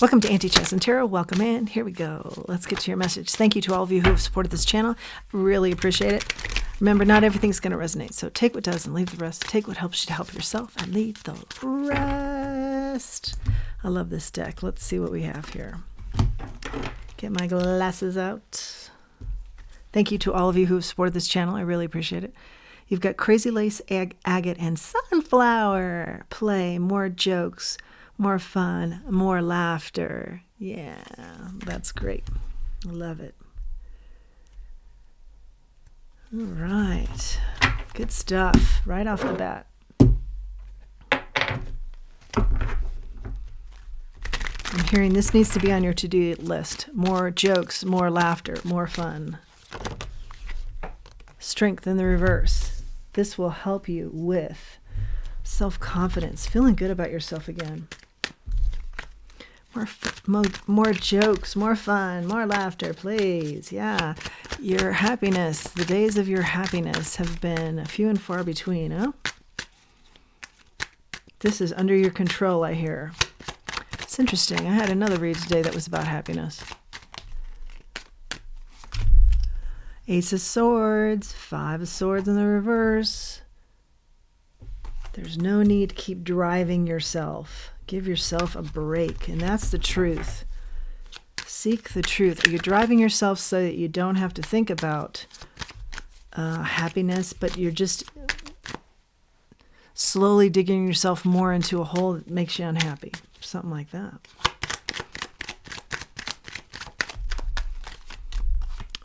Welcome to Anti-Chess and Tarot. Welcome in. Here we go. Let's get to your message. Thank you to all of you who have supported this channel. Really appreciate it. Remember, not everything's going to resonate, so take what does and leave the rest. Take what helps you to help yourself and leave the rest. I love this deck. Let's see what we have here. Get my glasses out. Thank you to all of you who have supported this channel. I really appreciate it. You've got Crazy Lace, Agate, and Sunflower. Play, more jokes, more fun, more laughter. Yeah, that's great. I love it. All right. Good stuff right off the bat. I'm hearing this needs to be on your to-do list. More jokes, more laughter, more fun. Strength in the reverse. This will help you with self-confidence, feeling good about yourself again. More jokes, more fun, more laughter, please. Yeah. Your happiness, the days of your happiness have been few and far between, huh? This is under your control, I hear. It's interesting. I had another read today that was about happiness. Ace of Swords, Five of Swords in the reverse. There's no need to keep driving yourself. Give yourself a break, and that's the truth. Seek the truth. You're driving yourself so that you don't have to think about happiness, but you're just slowly digging yourself more into a hole that makes you unhappy. Something like that.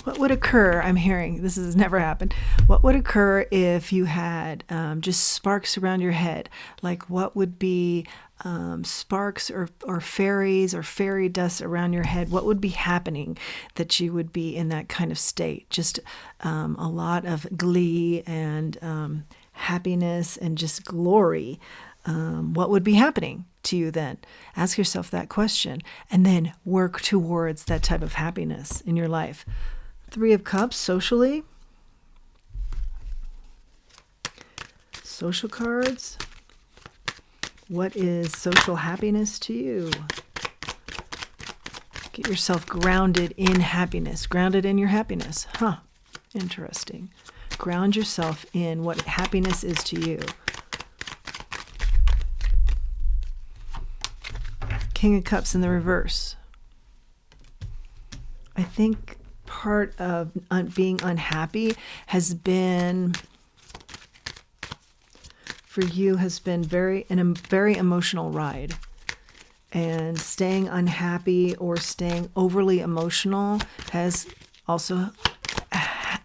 What would occur, I'm hearing, this has never happened, what would occur if you had just sparks around your head? Like what would be sparks or fairies or fairy dust around your head? What would be happening that you would be in that kind of state? Just a lot of glee and happiness and just glory. What would be happening to you then? Ask yourself that question and then work towards that type of happiness in your life. Three of Cups, socially. Social cards. What is social happiness to you? Get yourself grounded in happiness. Grounded in your happiness. Huh. Interesting. Ground yourself in what happiness is to you. King of Cups in the reverse. I think part of being unhappy has been, for you, has been a very emotional ride. And staying unhappy or staying overly emotional has also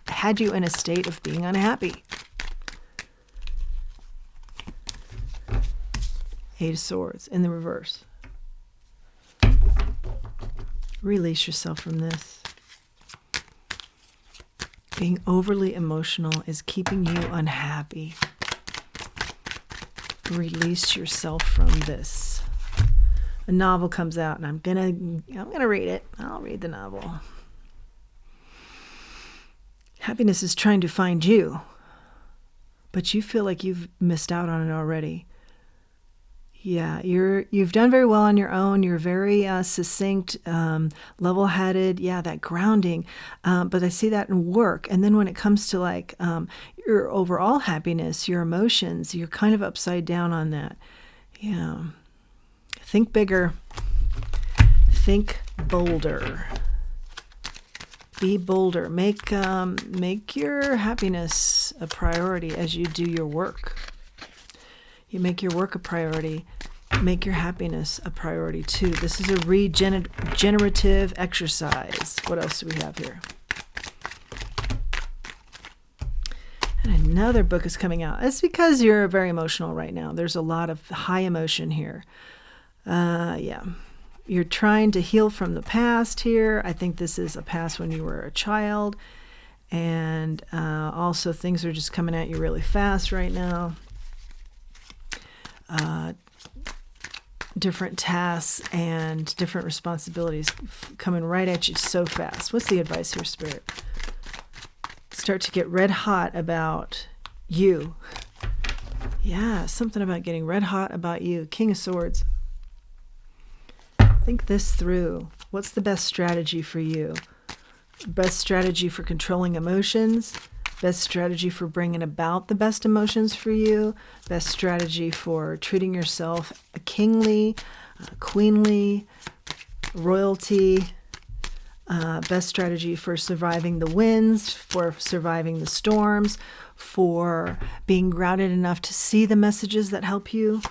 had you in a state of being unhappy. Eight of Swords in the reverse. Release yourself from this. Being overly emotional is keeping you unhappy. Release yourself from this. A novel comes out, and I'm gonna read it. I'll read the novel. Happiness is trying to find you, but you feel like you've missed out on it already. Yeah, you've done very well on your own. You're very succinct, level-headed. Yeah, that grounding. But I see that in work. And then when it comes to like your overall happiness, your emotions, you're kind of upside down on that. Yeah. Think bigger. Think bolder. Be bolder. Make your happiness a priority as you do your work. You make your work a priority, make your happiness a priority too. This is a regenerative exercise. What else do we have here? And another book is coming out. It's because you're very emotional right now. There's a lot of high emotion here. Yeah. You're trying to heal from the past here. I think this is a past when you were a child. And also things are just coming at you really fast right now. Different tasks and different responsibilities coming right at you so fast. What's the advice here, Spirit? Start to get red hot about you. Yeah, something about getting red hot about you. King of Swords. Think this through. What's the best strategy for you? Best strategy for controlling emotions? Best strategy for bringing about the best emotions for you? Best strategy for treating yourself kingly, queenly, royalty? Best strategy for surviving the winds, for surviving the storms, for being grounded enough to see the messages that help you?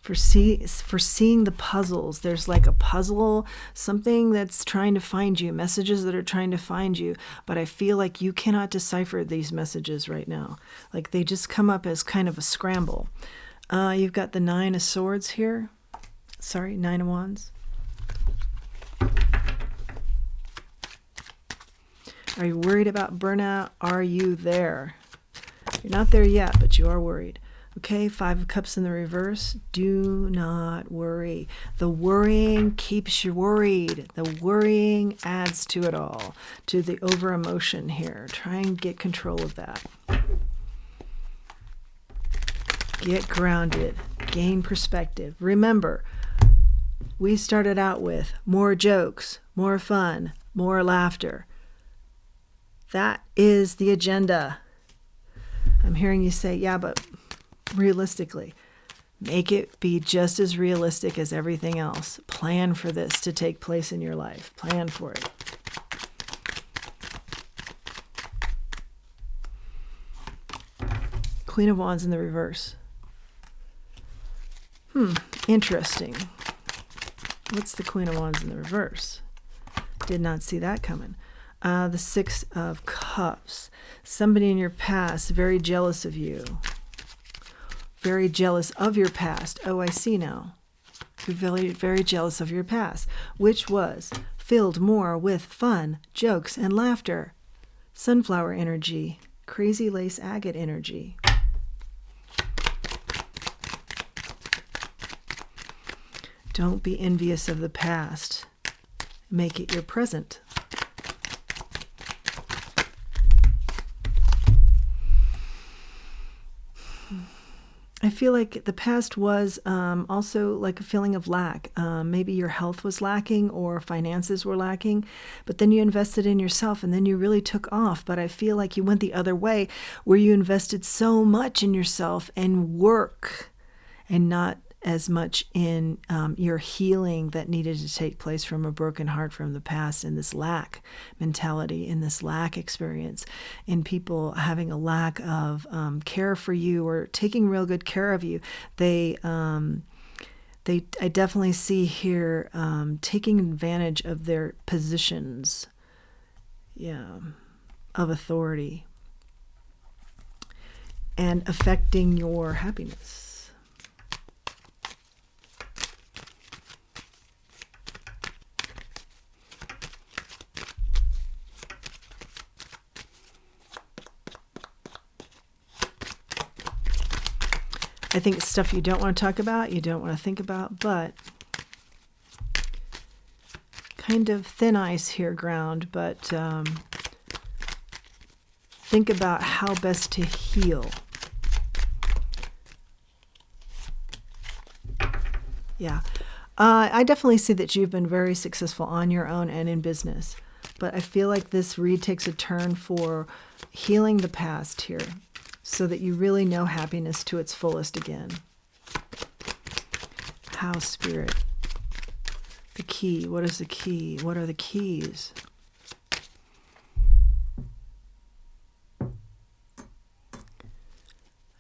For seeing the puzzles. There's like a puzzle, something that's trying to find you, messages that are trying to find you, but I feel like you cannot decipher these messages right now. Like they just come up as kind of a scramble. You've got the 9 of Swords here. Sorry, 9 of Wands. Are you worried about burnout? Are you there? You're not there yet, but you are worried. Okay, 5 of Cups in the reverse. Do not worry. The worrying keeps you worried. The worrying adds to it all, to the over emotion here. Try and get control of that. Get grounded. Gain perspective. Remember, we started out with more jokes, more fun, more laughter. That is the agenda. I'm hearing you say, yeah, but realistically, make it be just as realistic as everything else. Plan for this to take place in your life. Plan for it. Queen of Wands in the reverse. Interesting. What's the Queen of Wands in the reverse? Did not see that coming. The 6 of Cups. Somebody in your past very jealous of you. Very jealous of your past. Oh, I see now. You're very, very jealous of your past, which was filled more with fun, jokes, and laughter. Sunflower energy. Crazy lace agate energy. Don't be envious of the past. Make it your present. I feel like the past was also like a feeling of lack. Maybe your health was lacking or finances were lacking, but then you invested in yourself and then you really took off. But I feel like you went the other way where you invested so much in yourself and work and not as much in your healing that needed to take place from a broken heart from the past, and this lack mentality, in this lack experience, in people having a lack of care for you or taking real good care of you. I definitely see here taking advantage of their positions, of authority and affecting your happiness. I think it's stuff you don't want to talk about, you don't want to think about, but kind of thin ice here, ground, but think about how best to heal. Yeah. I definitely see that you've been very successful on your own and in business, but I feel like this read takes a turn for healing the past here, so that you really know happiness to its fullest again. House Spirit. The key. What is the key? What are the keys?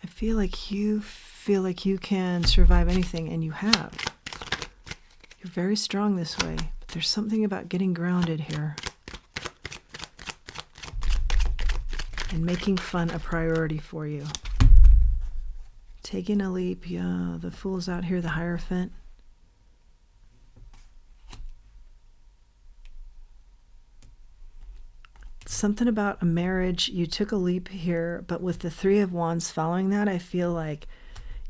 I feel like you can survive anything, and you have. You're very strong this way, but there's something about getting grounded here. And making fun a priority for you. Taking a leap. Yeah, the Fool's out here, the Hierophant. Something about a marriage. You took a leap here, but with the 3 of Wands following that, I feel like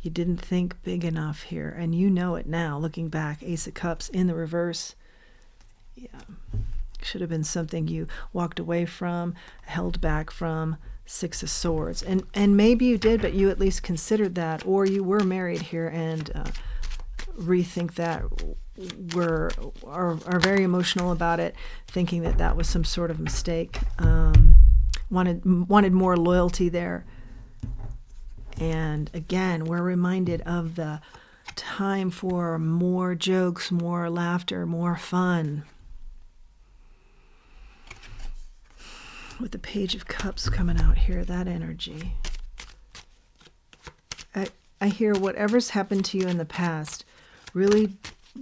you didn't think big enough here. And you know it now, looking back. Ace of Cups in the reverse. Yeah. Should have been something you walked away from, held back from, Six of Swords. And maybe you did, but you at least considered that, or you were married here and rethink that, are very emotional about it, thinking that that was some sort of mistake. Wanted more loyalty there. And again, we're reminded of the time for more jokes, more laughter, more fun. With the Page of Cups coming out here, that energy. I hear whatever's happened to you in the past, really,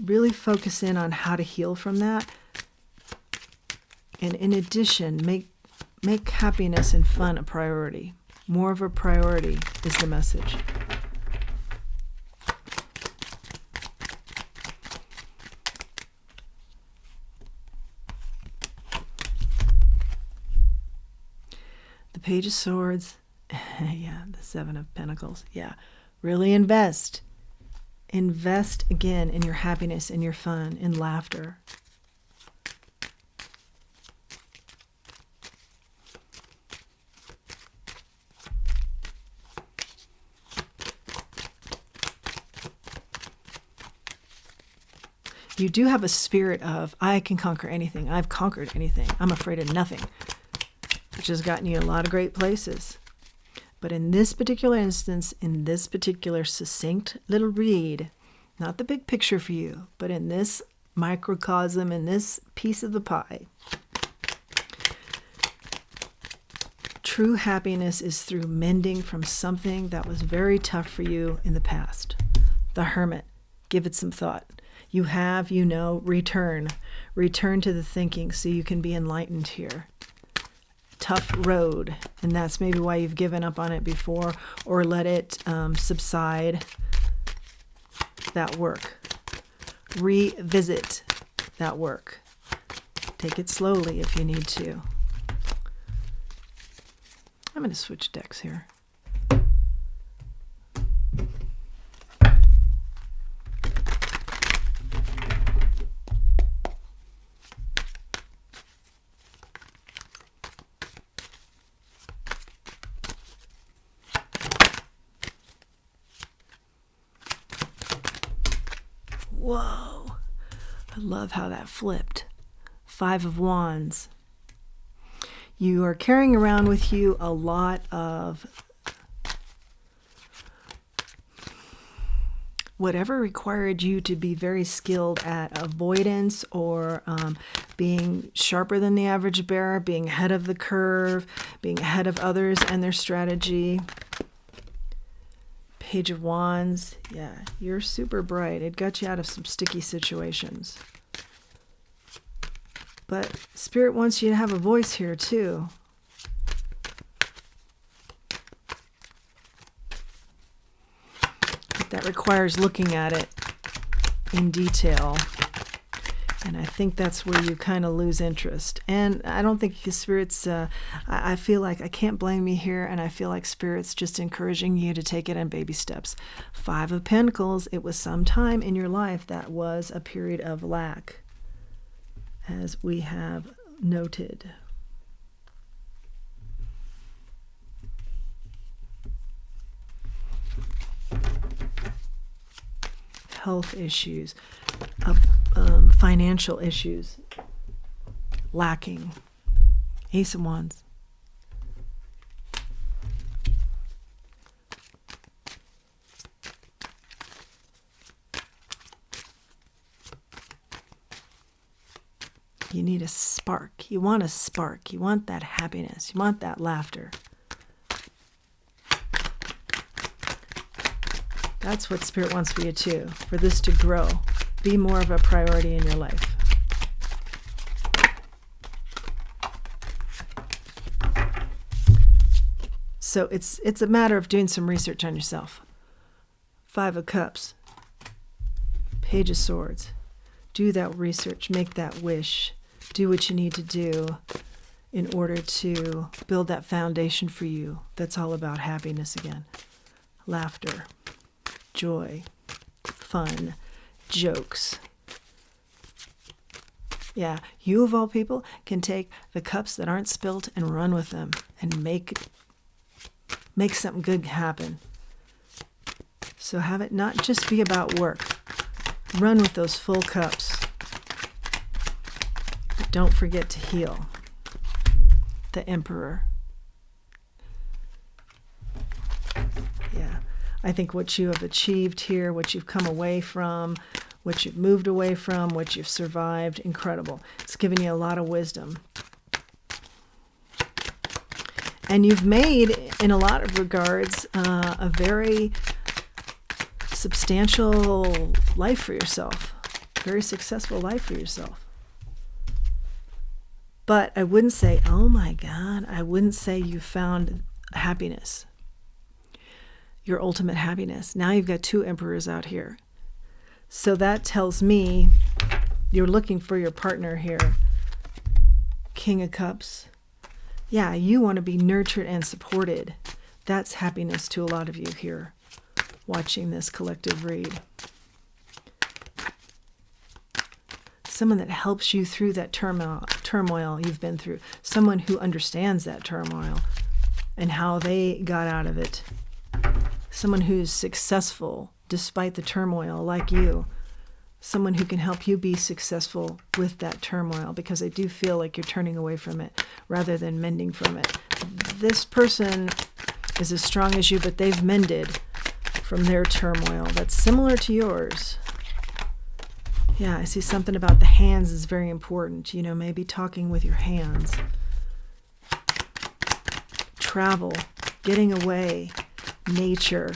really focus in on how to heal from that. And in addition, make happiness and fun a priority. More of a priority is the message. The Page of Swords. Yeah, the Seven of Pentacles. Yeah, really invest. Invest again in your happiness, in your fun, in laughter. You do have a spirit of, I can conquer anything. I've conquered anything. I'm afraid of nothing, which has gotten you a lot of great places. But in this particular instance, in this particular succinct little read, not the big picture for you, but in this microcosm, in this piece of the pie, true happiness is through mending from something that was very tough for you in the past. The Hermit. Give it some thought. You have, return. Return to the thinking so you can be enlightened here. Tough road, and that's maybe why you've given up on it before or let it subside. That work. Revisit that work. Take it slowly if you need to. I'm going to switch decks here. Whoa, I love how that flipped. Five of Wands. You are carrying around with you a lot of whatever required you to be very skilled at avoidance or being sharper than the average bear, being ahead of the curve, being ahead of others and their strategy. Page of Wands. Yeah, you're super bright. It got you out of some sticky situations. But Spirit wants you to have a voice here too. But that requires looking at it in detail. And I think that's where you kind of lose interest. And I don't think Spirit's, I feel like I can't blame you here, and I feel like Spirit's just encouraging you to take it in baby steps. Five of Pentacles, it was some time in your life that was a period of lack, as we have noted. Health issues, financial issues, lacking. Ace of Wands. You need a spark. You want a spark. You want that happiness. You want that laughter. That's what Spirit wants for you too, for this to grow. Be more of a priority in your life. So it's a matter of doing some research on yourself. Five of Cups. Page of Swords. Do that research. Make that wish. Do what you need to do in order to build that foundation for you. That's all about happiness again. Laughter. Joy. Fun. Jokes. Yeah, you of all people can take the cups that aren't spilt and run with them and make make something good happen. So have it not just be about work. Run with those full cups. But don't forget to heal. The Emperor. Yeah. I think what you have achieved here, what you've come away from, what you've moved away from, what you've survived, incredible. It's given you a lot of wisdom. And you've made, in a lot of regards, a very substantial life for yourself. Very successful life for yourself. But I wouldn't say, oh my God, I wouldn't say you found happiness. Your ultimate happiness. Now you've got 2 emperors out here. So that tells me you're looking for your partner here. King of Cups. Yeah, you want to be nurtured and supported. That's happiness to a lot of you here watching this collective read. Someone that helps you through that turmoil you've been through. Someone who understands that turmoil and how they got out of it. Someone who's successful despite the turmoil, like you. Someone who can help you be successful with that turmoil, because I do feel like you're turning away from it rather than mending from it. This person is as strong as you, but they've mended from their turmoil that's similar to yours. Yeah, I see something about the hands is very important. You know, maybe talking with your hands. Travel, getting away, nature.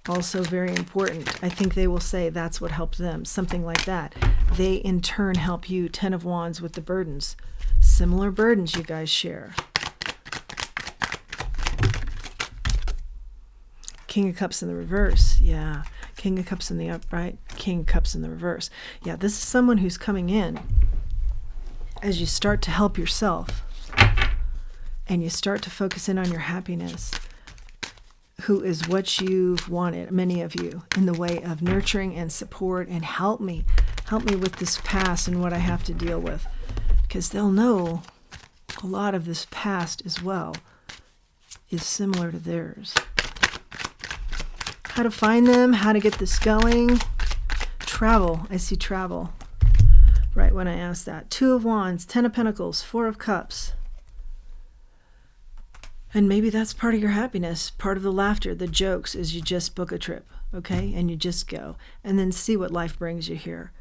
Also very important. I think they will say that's what helped them. Something like that. They in turn help you. 10 of Wands with the burdens. Similar burdens you guys share. King of Cups in the reverse. Yeah. King of Cups in the upright. King of Cups in the reverse. Yeah, this is someone who's coming in as you start to help yourself and you start to focus in on your happiness. Who is what you've wanted, many of you, in the way of nurturing and support, and help me with this past and what I have to deal with, because they'll know a lot of this past as well is similar to theirs. How to find them, how to get this going. Travel, I see travel right when I asked that. 2 of Wands, 10 of Pentacles, 4 of Cups. And maybe that's part of your happiness, part of the laughter, the jokes, is you just book a trip, okay? And you just go. And then see what life brings you here.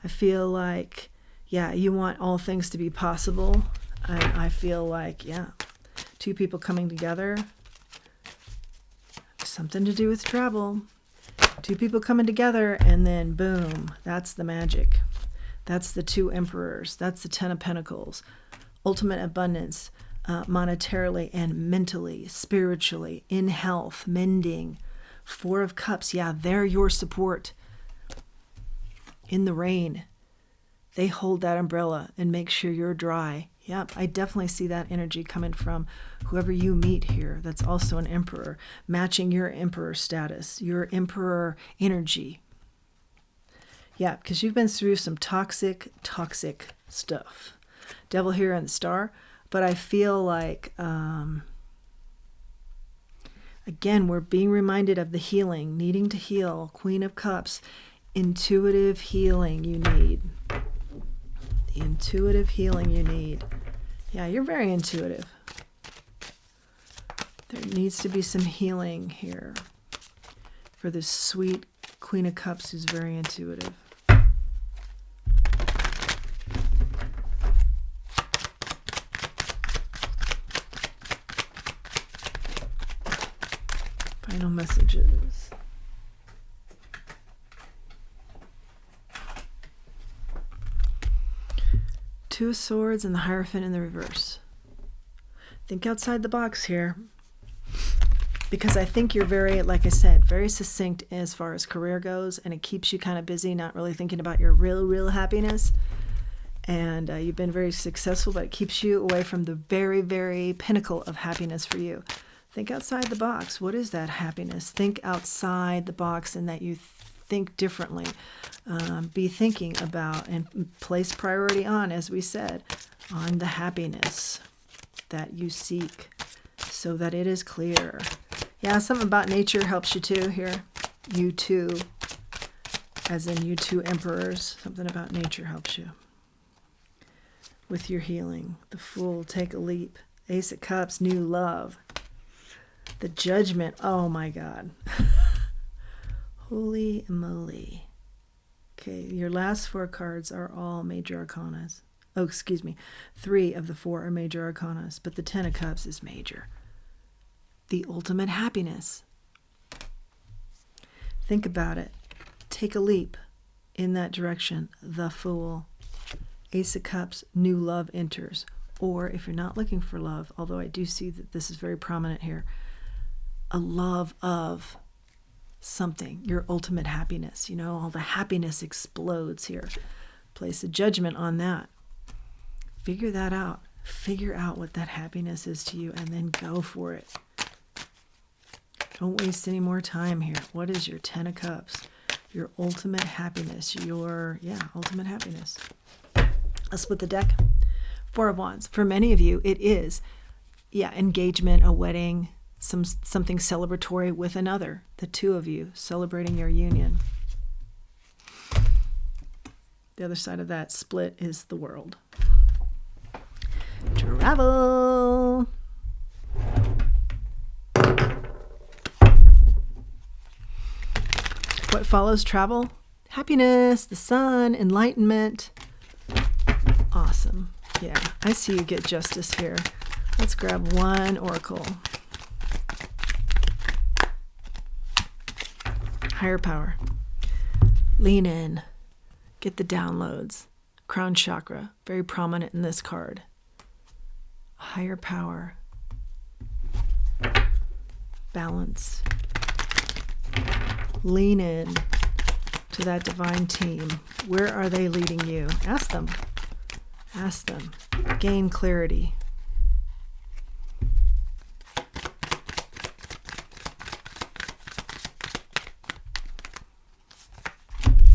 I feel like, yeah, you want all things to be possible. I feel like, yeah, 2 people coming together. Something to do with travel. 2 people coming together, and then boom, that's the magic. That's the 2 emperors. That's the 10 of Pentacles. Ultimate abundance. Monetarily and mentally, spiritually, in health, mending. 4 of Cups, yeah, they're your support. In the rain, they hold that umbrella and make sure you're dry. Yep, I definitely see that energy coming from whoever you meet here. That's also an emperor, matching your emperor status, your emperor energy. Yeah, because you've been through some toxic stuff. Devil here and the Star. But I feel like, again, we're being reminded of the healing, needing to heal. Queen of Cups, intuitive healing you need. The intuitive healing you need. Yeah, you're very intuitive. There needs to be some healing here for this sweet Queen of Cups who's very intuitive. Final messages. Two of Swords and the Hierophant in the reverse. Think outside the box here. Because I think you're very, like I said, very succinct as far as career goes, and it keeps you kind of busy, not really thinking about your real happiness. And you've been very successful, but it keeps you away from the very, very pinnacle of happiness for you. Think outside the box. What is that happiness? Think outside the box, and that you think differently. Be thinking about and place priority on, as we said, on the happiness that you seek. so that it is clear. Yeah, something about nature helps you too here. You too, as in you two emperors. Something about nature helps you with your healing. The Fool, take a leap. Ace of Cups, new love. The Judgment, oh my God. Holy moly. Okay, your last 4 cards are all major arcanas. Oh, excuse me. 3 of the 4 are major arcanas, but the 10 of Cups is major. The ultimate happiness. Think about it. Take a leap in that direction. The Fool. Ace of Cups, new love enters. Or if you're not looking for love, although I do see that this is very prominent here, a love of something, your ultimate happiness. You know, all the happiness explodes here. Place a judgment on that. Figure that out. Figure out what that happiness is to you and then go for it. Don't waste any more time here. What is your 10 of Cups? Your ultimate happiness. Your, ultimate happiness. Let's split the deck. 4 of Wands. For many of you, it is, engagement, a wedding, something celebratory with another. The 2 of you celebrating your union. The other side of that split is the World. Travel. What follows travel? Happiness, the Sun, enlightenment. Awesome. Yeah, I see you get justice here. Let's grab one oracle. Higher power. Lean in. Get the downloads. Crown chakra, very prominent in this card. Higher power. Balance. Lean in to that divine team. Where are they leading you? Ask them. Ask them. Gain clarity.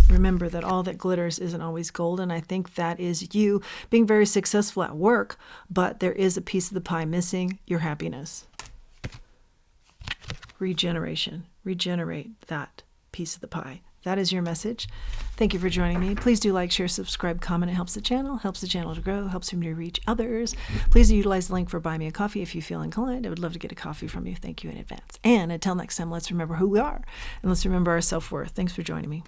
Remember that all that glitters isn't always gold, and I think that is you being very successful at work, but there is a piece of the pie missing, your happiness. Regeneration. Regenerate that piece of the pie. That is your message. Thank you for joining me. Please do like, share, subscribe, comment. It helps the channel to grow, helps me to reach others. Please utilize the link for Buy Me a Coffee if you feel inclined. I would love to get a coffee from you. Thank you in advance. And until next time, let's remember who we are, and let's remember our self-worth. Thanks for joining me.